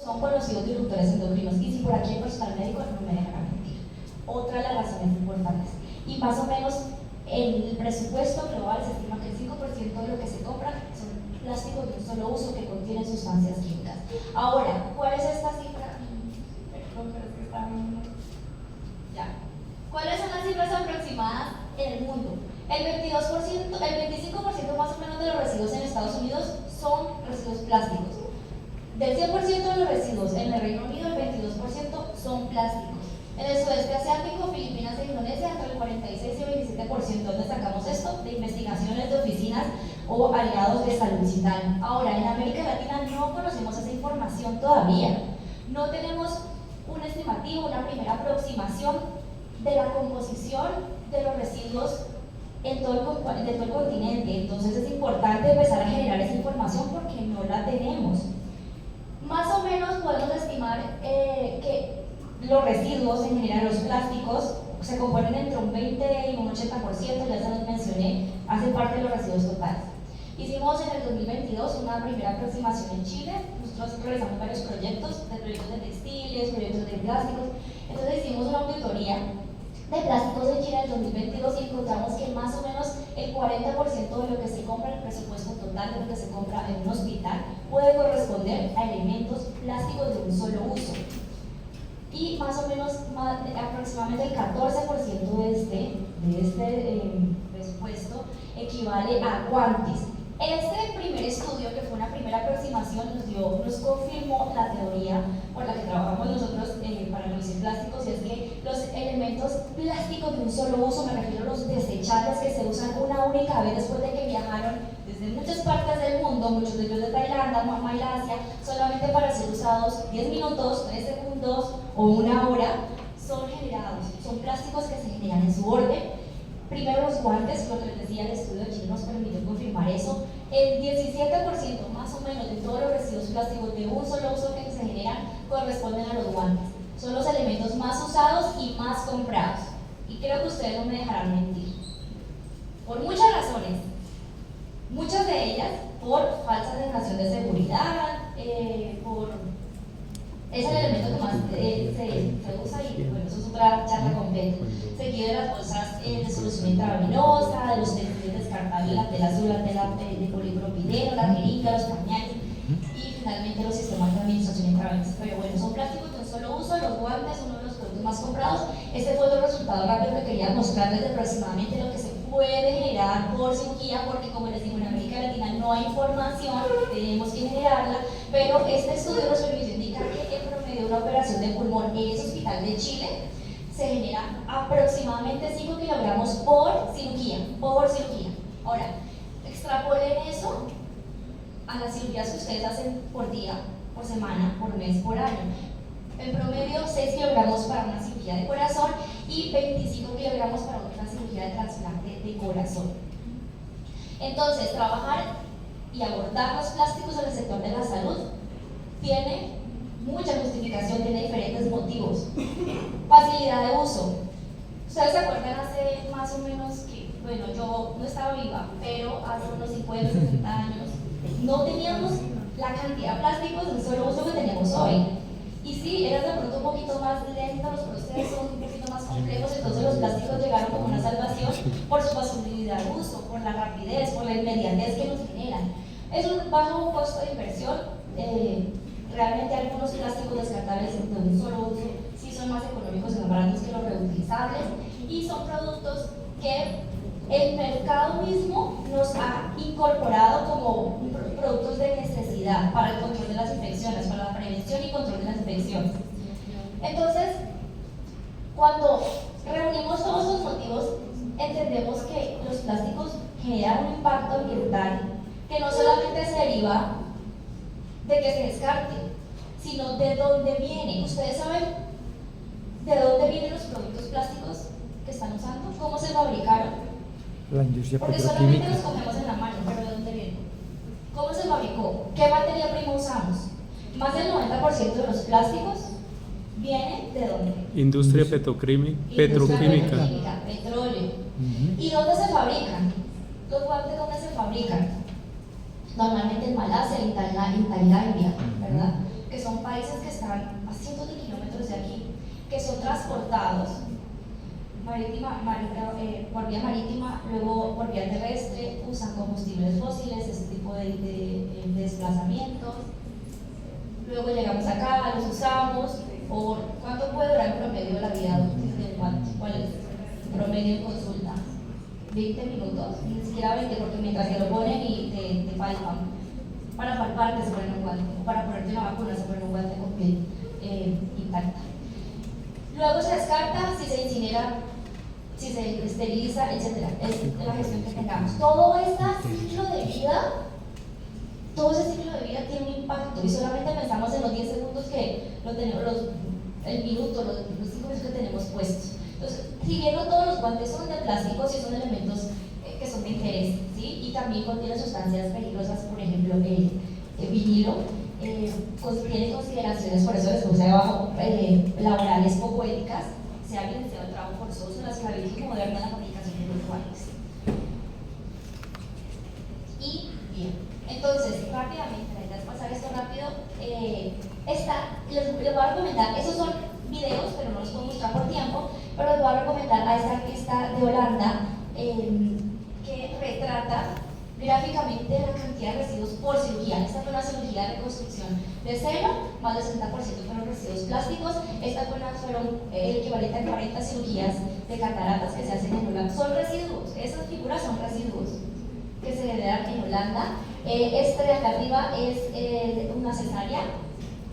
son conocidos disruptores endocrinos. Y si por aquí hay personal médico, no me dejarán mentir. Otra de las razones importantes. Y más o menos el presupuesto global se estima que el 5% de lo que se compra son plásticos de un solo uso que contienen sustancias químicas. Ahora, ¿cuál es esta cifra? Perdón, pero es que está bien. Ya. ¿Cuáles son las cifras aproximadas en el mundo? El 25% más o menos de los residuos en Estados Unidos son residuos plásticos. Del 100% de los residuos en el Reino Unido, el 22% son plásticos. En el sudeste asiático, Filipinas e Indonesia, entre el 46 y el 27%. ¿Dónde sacamos esto? De investigaciones de oficinas o aliados de Salud Cital. Ahora, en América Latina no conocemos esa información todavía. No tenemos un estimativo, una primera aproximación de la composición de los residuos de todo el continente. Entonces es importante empezar a generar esa información porque no la tenemos. Más o menos podemos estimar que los residuos, en general los plásticos, se componen entre un 20 y un 80%, ya se los mencioné, hacen parte de los residuos totales. Hicimos en el 2022 una primera aproximación en Chile. Nosotros realizamos varios proyectos, de proyectos de textiles, proyectos de plásticos. Entonces hicimos una auditoría de plásticos en Chile en el 2022 y encontramos que más o menos el 40% de lo que se compra, el presupuesto total de lo que se compra en un hospital, puede corresponder a elementos plásticos de un solo uso. Y más o menos aproximadamente el 14% de este presupuesto equivale a guantes. Este primer estudio, que fue una primera aproximación, nos confirmó la teoría por la que trabajamos nosotros para reducir plásticos, y es que los elementos plásticos de un solo uso, me refiero a los desechables que se usan una única vez después de que viajaron desde muchas partes del mundo, muchos de ellos de Tailandia, Malasia, solamente para ser usados 10 minutos, 3 segundos o una hora, son generados, son plásticos que se generan en su orden. Primero los guantes, lo que les decía, el estudio de Chile nos permitió confirmar eso. El 17% más o menos de todos los residuos plásticos de un solo uso que se generan corresponden a los guantes. Son los elementos más usados y más comprados. Y creo que ustedes no me dejarán mentir. Por muchas razones. Muchas de ellas por falsa sensación de seguridad, es el elemento que más se usa, y bueno, eso es otra charla completa. Seguido de las bolsas de solución intravenosa, de los textiles descartables, la tela azul, la tela de polipropileno, la jeringa, los pañales y finalmente los sistemas de administración intravenosa. Pero bueno, son plásticos de un solo uso, los guantes, uno de los productos más comprados. Este fue otro resultado rápido que quería mostrarles de aproximadamente lo que se puede generar por cirugía, porque como les digo, en América Latina no hay información, tenemos que generarla, pero este estudio nos permitió indicar que el promedio de una operación de pulmón en ese hospital de Chile se genera aproximadamente 5 kilogramos por cirugía, Ahora, extrapolen eso a las cirugías que ustedes hacen por día, por semana, por mes, por año. En promedio 6 kilogramos para una cirugía de corazón y 25 kilogramos para una cirugía de trasplante de corazón. Entonces, trabajar y abordar los plásticos en el sector de la salud tiene mucha justificación, tiene diferentes motivos. Facilidad de uso. Ustedes se acuerdan hace más o menos que, bueno, yo no estaba viva, pero hace unos 50, 60 años no teníamos la cantidad de plásticos de un solo uso que tenemos hoy. Y sí, eran de pronto un poquito más lentos los procesos, un poquito más complejos, entonces los plásticos llegaron como una salvación por su facilidad de uso, por la rapidez, por la inmediatez que nos generan. Es un bajo costo de inversión. Realmente algunos plásticos descartables de un solo uso sí son más económicos y más baratos que los reutilizables, y son productos que el mercado mismo nos ha incorporado como productos de necesidad para el control de las infecciones, para la prevención y control de las infecciones. Entonces, cuando reunimos todos esos motivos, entendemos que los plásticos generan un impacto ambiental que no solamente se deriva de que se descarte, sino de dónde viene. ¿Ustedes saben de dónde vienen los productos plásticos que están usando? ¿Cómo se fabricaron? La industria Porque solamente los cogemos en la mano, pero ¿de dónde viene? ¿Cómo se fabricó? ¿Qué materia prima usamos? Más del 90% de los plásticos viene ¿de dónde? Industria petroquímica. Petróleo. ¿Y dónde se fabrican? ¿Los guantes dónde se fabrican? Normalmente en Malasia, en Tailandia, ¿verdad? Que son países que están a cientos de kilómetros de aquí, que son transportados por vía marítima, luego por vía terrestre, usan combustibles fósiles, ese tipo de desplazamientos. Luego llegamos acá, los usamos. ¿Cuánto puede durar el promedio de la vida útil del guante? ¿Cuál es el promedio en consulta? 20 minutos, ni siquiera 20, porque mientras te lo ponen y te palpan. Para palparte se ponen un guante, o para ponerte una vacuna se ponen un guante con piel intacta. Luego se descarta, si se incinera, si se esteriliza, etc. Es la gestión que tengamos. Todo ese ciclo de vida tiene un impacto, y solamente pensamos en los 10 segundos que el minuto, los 5 minutos que tenemos puestos. Entonces, si bien no todos los guantes son de plástico, sí son elementos que son de interés, ¿sí? Y también contienen sustancias peligrosas, por ejemplo, el vinilo, tiene consideraciones, por eso les puse abajo, laborales poco éticas, se ha evidenciado el trabajo forzoso, la esclavitud moderna, la fabricación de los guantes. Y bien, entonces, rápidamente, la idea es pasar esto rápido. Les voy a recomendar, esos son videos, pero no los puedo mostrar por tiempo, pero les voy a recomendar a esta artista de Holanda que retrata gráficamente la cantidad de residuos por cirugía. Esta fue una cirugía de reconstrucción de seno, más del 60% fueron residuos plásticos. Esta fueron el equivalente a 40 cirugías de cataratas que se hacen en Holanda. Son residuos, esas figuras son residuos que se generan en Holanda. Este de acá arriba es una cesárea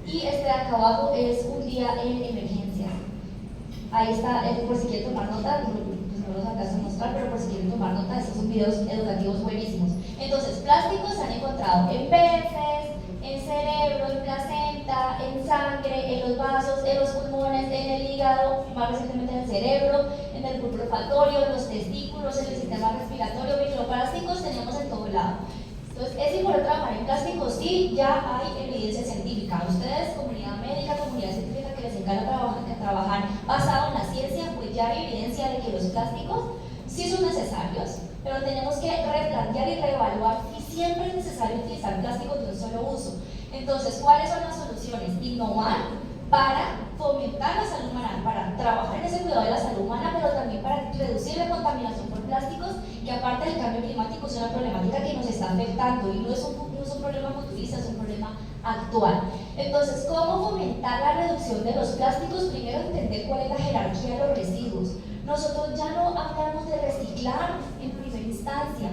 y este de acá abajo es un día en emergencia. Ahí está, por si quieren tomar nota, no los alcanzo a mostrar, pero por si quieren tomar nota, estos son videos educativos buenísimos. Entonces, plásticos se han encontrado en peces, en cerebro, en placenta, en sangre, en los vasos, en los pulmones, en el hígado, más recientemente en el cerebro, en el bulbo olfatorio, en los testículos, en el sistema respiratorio. Microplásticos tenemos en todo lado. Entonces, ¿es importante trabajar en plásticos? Sí, ya hay evidencia científica. Ustedes, comunidad médica, comunidad científica que les encanta trabajar basado en la ciencia, pues ya hay evidencia de que los plásticos sí son necesarios, pero tenemos que replantear y reevaluar si siempre es necesario utilizar plásticos de un solo uso. Entonces, ¿cuáles son las soluciones? Innovar para fomentar la salud humana, para trabajar en ese cuidado de la salud humana, pero también para reducir la contaminación por plásticos, que aparte del cambio climático es una problemática que nos está afectando y no es un problema futurista, es un problema actual. Entonces, ¿cómo fomentar la reducción de los plásticos? Primero, entender cuál es la jerarquía de los residuos. Nosotros ya no hablamos de reciclar en primera instancia,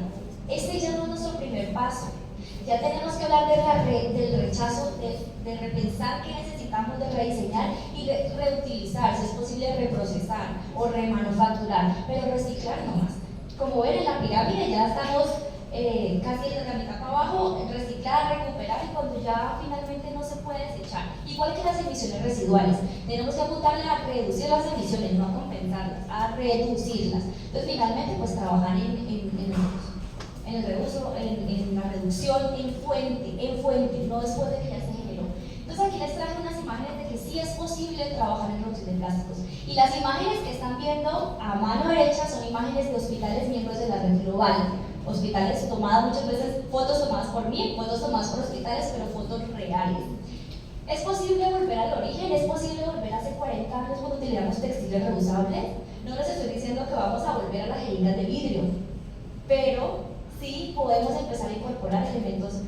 este ya no es nuestro primer paso. Ya tenemos que hablar del rechazo, de repensar qué necesitamos, de rediseñar y de reutilizar, si es posible reprocesar o remanufacturar, pero reciclar no más. Como ven en la pirámide ya estamos casi de la mitad para abajo, reciclar, recuperar, y cuando ya finalmente no se puede desechar. Igual que las emisiones residuales, tenemos que apuntarle a reducir las emisiones, no a compensarlas, a reducirlas. Entonces finalmente pues trabajar en el reuso, en la reducción, en fuente, no después de que ya se generó. Entonces aquí les traje unas imágenes de que sí es posible trabajar en reducción de plásticos. Y las imágenes que están viendo a mano derecha son imágenes de hospitales miembros de la red global. Hospitales tomadas muchas veces, fotos tomadas por mí, fotos tomadas por hospitales, pero fotos reales. ¿Es posible volver al origen? ¿Es posible volver hace 40 años cuando utilizamos textiles reusables? No les estoy diciendo que vamos a volver a las jeringas de vidrio, pero sí podemos empezar a incorporar elementos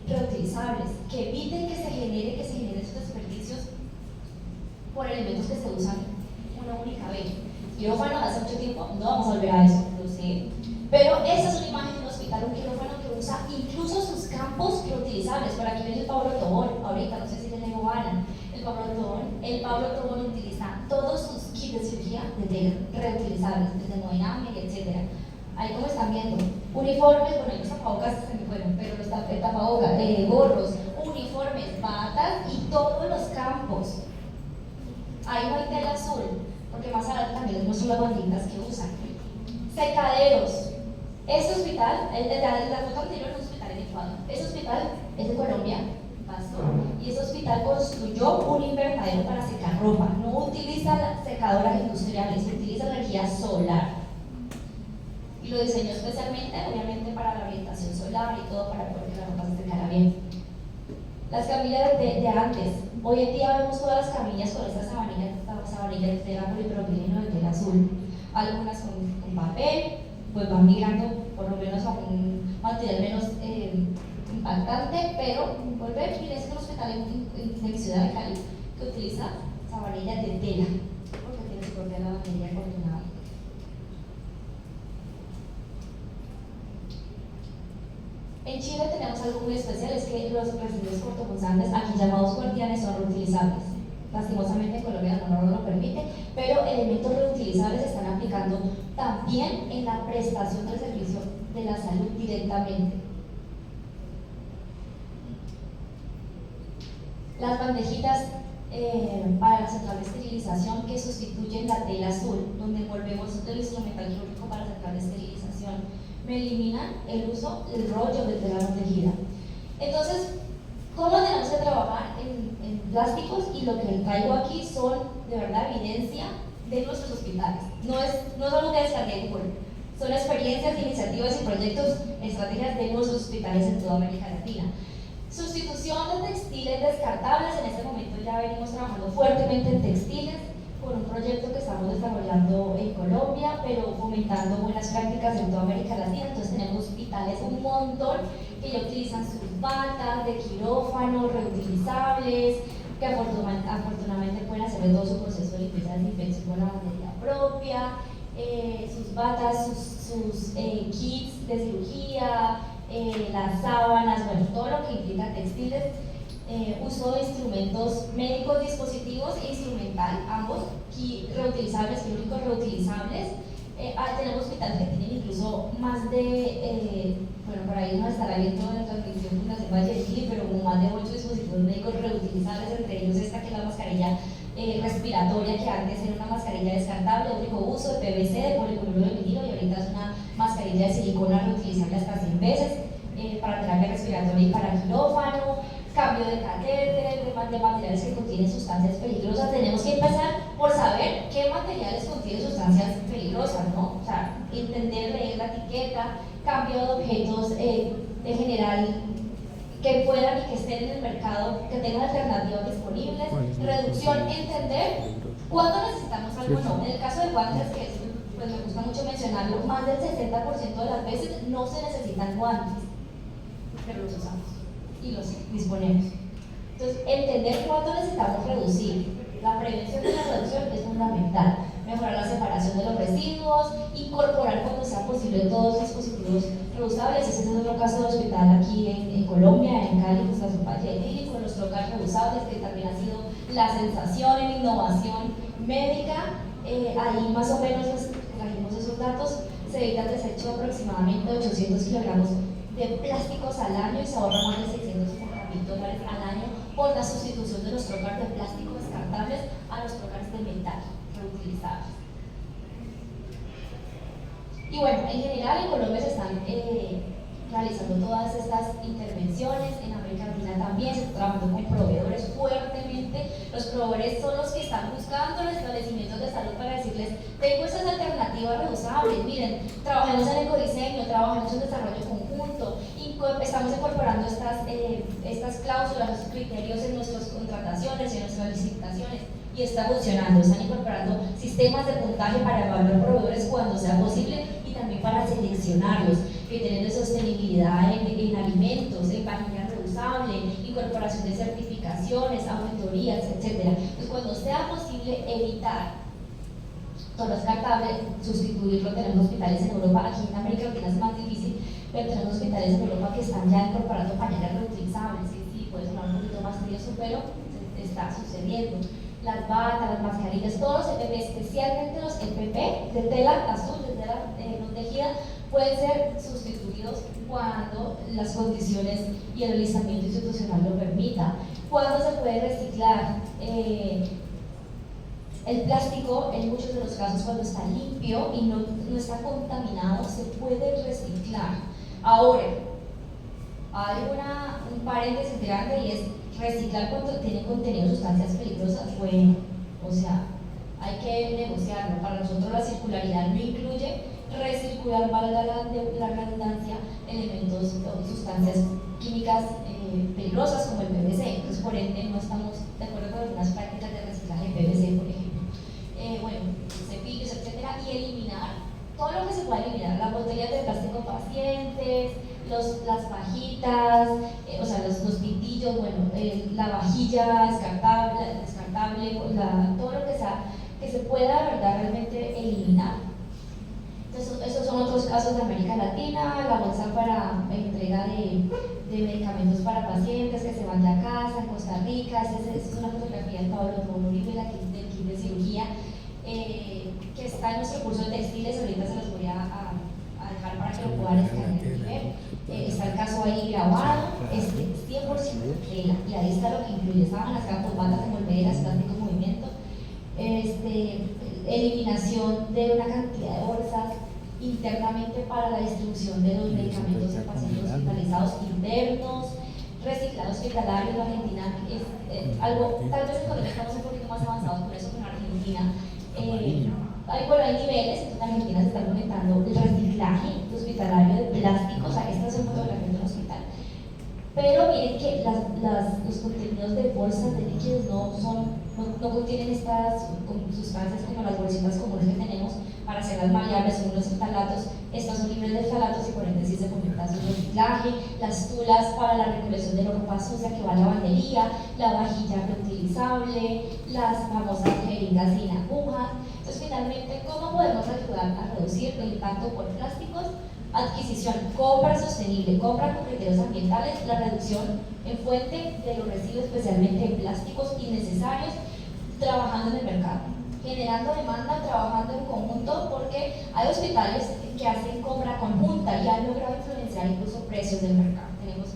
reutilizables que eviten que se generen estos desperdicios por elementos que se usan una única vez. Quirófano hace mucho tiempo, no vamos a volver a eso, lo sé. Pero esa es una imagen de un hospital, un quirófano que usa incluso sus campos reutilizables. Por aquí ven el Pablo Tobón, ahorita no sé si les digo Ana. El Pablo Tobón utiliza todos sus kits de cirugía de tela reutilizables, desde Moiname, etc. Ahí como están viendo, uniformes, bueno, los tapabocas se me fueron, pero los tapabocas, gorros, uniformes, batas y todos los campos. Ahí no hay tela azul, porque más adelante también les muestro las banditas que usan. Secaderos. Este hospital, la foto anterior es un hospital en Ecuador. Este hospital es de Colombia, Pasto, y este hospital construyó un invernadero para secar ropa. No utiliza secadoras industriales, utiliza energía solar. Y lo diseñó especialmente, obviamente, para la orientación solar y todo, para poder que la ropa se secara bien. Las camillas de antes, Hoy en día vemos todas las camillas con estas sabanillas de tela polipropileno de tela azul, algunas con papel, pues van migrando por lo menos a un material menos impactante, pero volver, miren, es un hospital en mi ciudad de Cali que utiliza sabanillas de tela, porque tiene su propia lavandería coordinada. En Chile tenemos algo muy especial, es que los residuos cortopunzantes, aquí llamados guardianes, son reutilizables. Lastimosamente en Colombia no lo permite, pero elementos reutilizables se están aplicando también en la prestación del servicio de la salud directamente. Las bandejitas para la central de esterilización que sustituyen la tela azul, donde envolvemos el instrumental quirúrgico para la central de esterilización, me eliminan el uso del rollo de tela no tejida. Entonces, ¿cómo tenemos que trabajar en plásticos? Y lo que les traigo aquí son, de verdad, evidencia de nuestros hospitales. No es algo que descargué en Google, son experiencias, iniciativas y proyectos, estrategias de nuestros hospitales en toda América Latina. Sustitución de textiles descartables, en este momento ya venimos trabajando fuertemente en textiles, con un proyecto que estamos desarrollando en Colombia, pero fomentando buenas prácticas en toda América Latina. Entonces tenemos hospitales un montón que ya utilizan sus batas de quirófano reutilizables, que afortunadamente pueden hacer todo su proceso de limpieza y desinfección con la lavandería propia, sus batas, sus kits de cirugía, las sábanas, bueno, todo lo que implica textiles. Uso de instrumentos médicos, dispositivos e instrumental, ambos reutilizables, quirúrgicos reutilizables. Tenemos hospitales que tienen incluso más de, bueno, por ahí no estará viendo en la transmisión Fundación Valle de Chile, pero como más de 8 dispositivos médicos reutilizables, entre ellos esta que es la mascarilla respiratoria, que antes era una mascarilla descartable de único uso, de PVC, de policloruro de vinilo, y ahorita es una mascarilla de silicona reutilizable hasta 100 veces para terapia respiratoria y para quirófano. Cambio de catéteres, de materiales que contienen sustancias peligrosas. Tenemos que empezar por saber qué materiales contienen sustancias peligrosas, ¿no? O sea, entender, leer la etiqueta, cambio de objetos en general que puedan y que estén en el mercado, que tengan alternativas disponibles, reducción, entender cuándo necesitamos algo o no. En el caso de guantes, que pues me gusta mucho mencionarlo, más del 60% de las veces no se necesitan guantes, pero los usamos y los disponemos. Entonces, entender cuánto necesitamos reducir. La prevención de la reducción es fundamental. Mejorar la separación de los residuos, incorporar cuando sea posible todos los dispositivos reusables. Ese es otro caso de hospital aquí en Colombia, en Cali, Fundación Valle de Chile, con los trocas reusables, que también ha sido la sensación en innovación médica. Ahí más o menos trajimos esos datos. Se evita el desecho de aproximadamente 800 kilogramos de plásticos al año y se ahorra más de $650,000 al año por la sustitución de los trocas de plástico descartables a los trocas de metal reutilizables. Y bueno, en general en Colombia se están realizando todas estas intervenciones, en América Latina también se está trabajando con proveedores fuertemente. Los proveedores son los que están buscando los establecimientos de salud para decirles: tengo estas alternativas reusables, miren, trabajemos en ecodiseño, trabajemos en desarrollo conjunto, estamos incorporando estas cláusulas, estos criterios en nuestras contrataciones, en nuestras licitaciones, y está funcionando. Están incorporando sistemas de puntaje para evaluar proveedores cuando sea posible y también para seleccionarlos, criterios de sostenibilidad en alimentos, en página reusable, incorporación de certificaciones, auditorías, etc. Pues cuando sea posible evitar todo lo descartable, sustituirlo. Tenemos hospitales en Europa, aquí en América Latina es más difícil, pero tenemos hospitales en Europa que están ya incorporando pañales reutilizables. Sí, puede sonar un poquito más tedioso, pero está sucediendo. Las batas, las mascarillas, todos los EPP, especialmente los EPP de tela azul, de tela no tejida, pueden ser sustituidos cuando las condiciones y el alistamiento institucional lo permita. ¿Cuándo se puede reciclar? El plástico, en muchos de los casos, cuando está limpio y no está contaminado, se puede reciclar. Ahora, hay un paréntesis grande, y es reciclar cuando tiene contenido de sustancias peligrosas. Bueno, o sea, hay que negociarlo. Para nosotros la circularidad no incluye recircular, valga la redundancia, elementos o sustancias químicas peligrosas como el PVC. Entonces, por ende, no estamos de acuerdo con algunas prácticas de reciclaje de PVC, por ejemplo. Bueno, cepillos, etcétera, y eliminar todo lo que se pueda eliminar, las botellas de plástico pacientes, las pajitas, o sea, los pitillos, bueno, la vajilla descartable, todo lo que se pueda, ¿verdad?, realmente eliminar. Entonces, esos son otros casos de América Latina, la bolsa para entrega de medicamentos para pacientes que se van de a casa, en Costa Rica. Esa es una fotografía de Pablo Uribe, del kit de cirugía, que está en nuestro curso de textiles. Ahorita se los voy a dejar para que lo puedan escanear y ver. Está el caso ahí grabado, es 100% tela, y ahí está lo que incluye sábanas, campos, bandas envolvedoras, plástico en movimiento, eliminación de una cantidad de bolsas internamente para la distribución de los medicamentos de pacientes hospitalizados internos, reciclado hospitalario. En Argentina es algo, tal vez en Colombia estamos un poquito más avanzados por eso, pero en Argentina hay niveles. Entonces en Argentina se está implementando el reciclaje hospitalario de plásticos. O sea, estas son fotografías de un hospital, pero miren que los contenidos de bolsas de líquidos no contienen estas sustancias como las bolsitas comunes que tenemos para hacerlas maleables, son los ftalatos. Estas son libres de ftalatos y por ende sí se fomenta su reciclaje. Las tulas para la recolección de la ropa sucia que va a la lavandería, la vajilla reutilizable, las famosas jeringas sin agujas. Entonces, finalmente, ¿cómo podemos ayudar a reducir el impacto por plásticos? Adquisición, compra sostenible, compra con criterios ambientales, la reducción en fuente de los residuos, especialmente de plásticos innecesarios, trabajando en el mercado, generando demanda, trabajando en conjunto, porque hay hospitales que hacen compra conjunta y han logrado influenciar incluso precios del mercado. Tenemos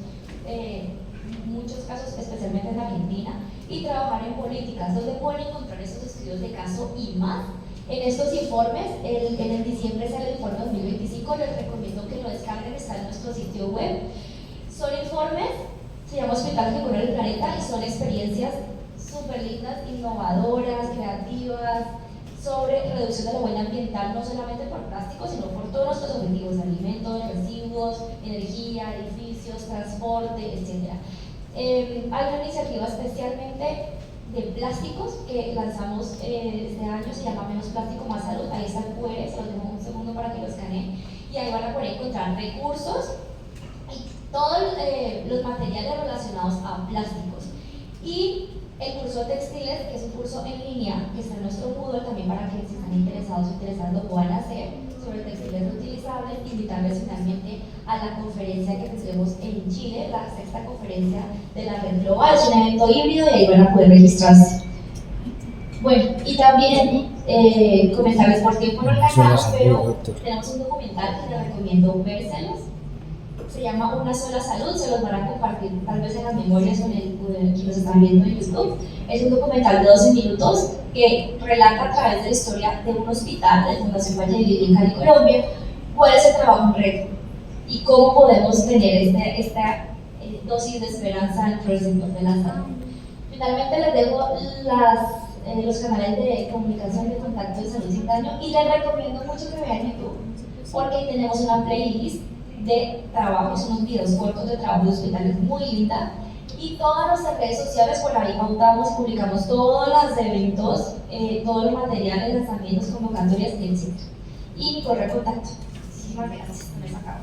muchos casos, especialmente en Argentina, y trabajar en políticas donde pueden encontrar esos estudios de caso y más. En estos informes, en diciembre sale el informe 2025, les recomiendo que lo descarguen, está en nuestro sitio web. Son informes, se llama Hospitales que Curan el Planeta, y son experiencias súper lindas, innovadoras, creativas, sobre reducción de la huella ambiental, no solamente por plástico, sino por todos nuestros objetivos: alimentos, residuos, energía, edificios, transporte, etc. Hay una iniciativa especialmente de plásticos que lanzamos este año, se llama Menos Plástico, Más Salud. Ahí está el QR, se los dejo un segundo para que lo escaneen, y ahí van a poder encontrar recursos y todos los materiales relacionados a plásticos. Y el curso de textiles, que es un curso en línea que está en nuestro Moodle, también para que si están interesados o interesadas lo puedan hacer, sobre textiles reutilizables. Invitarles finalmente a la conferencia que tendremos en Chile, la 6ª conferencia de la Red Global. Es un evento híbrido y ahí van a poder registrarse. Bueno, y también comentarles por tiempo no alcanzamos, pero tenemos un documental que les recomiendo vérselos. Se llama Una Sola Salud, se los van a compartir tal vez en las memorias con quienes los están viendo en YouTube. Es un documental de 12 minutos que relata a través de la historia de un hospital de Fundación Valle de Vida en Cali, Colombia, cuál es el trabajo en red y cómo podemos tener esta dosis de esperanza dentro del sector de la salud. Finalmente les dejo los canales de comunicación, de contacto de Salud Sin Daño, y les recomiendo mucho que vean YouTube, porque ahí tenemos una playlist de trabajos, unos videos cortos de trabajo de hospitales muy linda, y todas nuestras redes sociales. Por ahí pautamos, publicamos todos los eventos, todos los materiales, lanzamientos, convocatorias, etc. Y mi correo de contacto. Muchísimas gracias, con eso acabo.